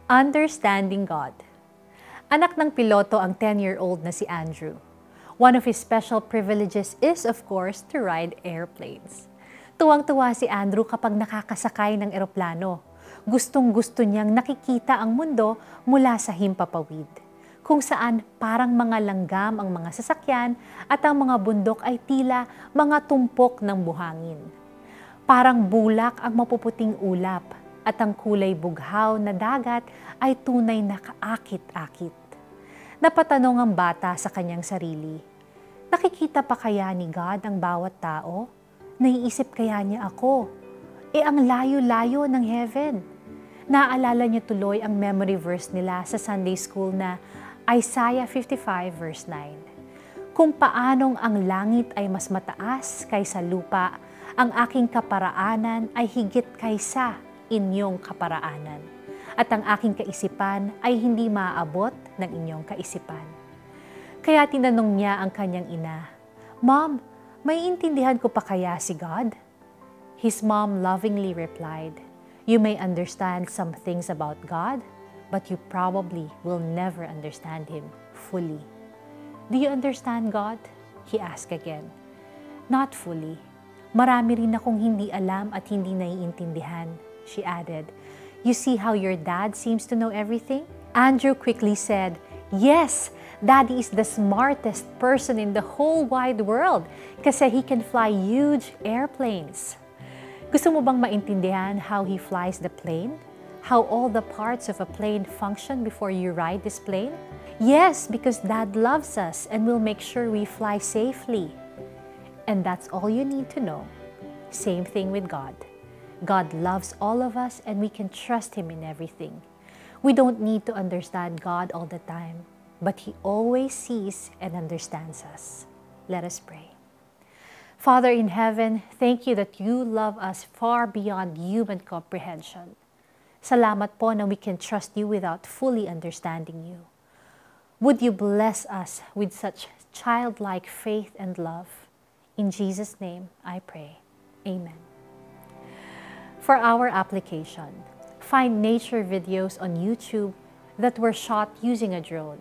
Understanding God. Anak ng piloto ang 10-year-old na si Andrew. One of his special privileges is, of course, to ride airplanes. Tuwang-tuwa si Andrew kapag nakakasakay ng eroplano. Gustong-gusto niyang nakikita ang mundo mula sa himpapawid, kung saan parang mga langgam ang mga sasakyan at ang mga bundok ay tila mga tumpok ng buhangin. Parang bulak ang mapuputing ulap at ang kulay bughaw na dagat ay tunay na kaakit-akit. Napatanong ang bata sa kanyang sarili, nakikita pa kaya ni God ang bawat tao? Naiisip kaya niya ako? Ang layo-layo ng heaven. Naaalala niya tuloy ang memory verse nila sa Sunday School na Isaiah 55 verse 9. Kung paanong ang langit ay mas mataas kaysa lupa, ang aking kaparaanan ay higit kaysa inyong kaparaanan. At ang aking kaisipan ay hindi maaabot ng inyong kaisipan. Kaya tinanong niya ang kanyang ina, Mom, may intindihan ko pa kaya si God? His mom lovingly replied, You may understand some things about God, but you probably will never understand Him fully. Do you understand God? He asked again. Not fully. Marami rin akong hindi alam at hindi naiintindihan, she added. You see how your dad seems to know everything? Andrew quickly said, Yes, Daddy is the smartest person in the whole wide world kasi he can fly huge airplanes. Gusto mo bang maintindihan how he flies the plane? How all the parts of a plane function before you ride this plane? Yes, because Dad loves us and will make sure we fly safely. And that's all you need to know. Same thing with God. God loves all of us and we can trust Him in everything. We don't need to understand God all the time, but He always sees and understands us. Let us pray. Father in heaven, thank you that you love us far beyond human comprehension. Salamat po na we can trust you without fully understanding you. Would you bless us with such childlike faith and love? In Jesus' name, I pray. Amen. For our application, find nature videos on YouTube that were shot using a drone.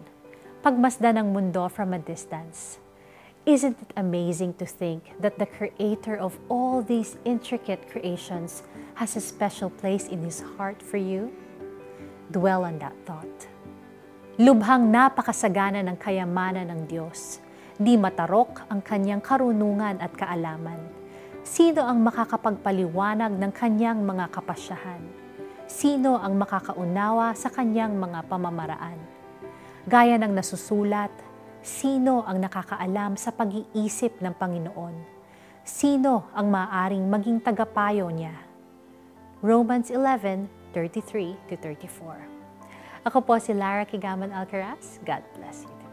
Pagmasdan ang mundo from a distance. Isn't it amazing to think that the Creator of all these intricate creations has a special place in His heart for you? Dwell on that thought. Lubhang napakasagana ng kayamanan ng Diyos. Di matarok ang kanyang karunungan at kaalaman. Sino ang makakapagpaliwanag ng kanyang mga kapasyahan? Sino ang makakaunawa sa kanyang mga pamamaraan? Gaya ng nasusulat, sino ang nakakaalam sa pag-iisip ng Panginoon? Sino ang maaaring maging tagapayo niya? Romans 11:33-34. Ako po si Lara Kigaman Alcaraz. God bless you.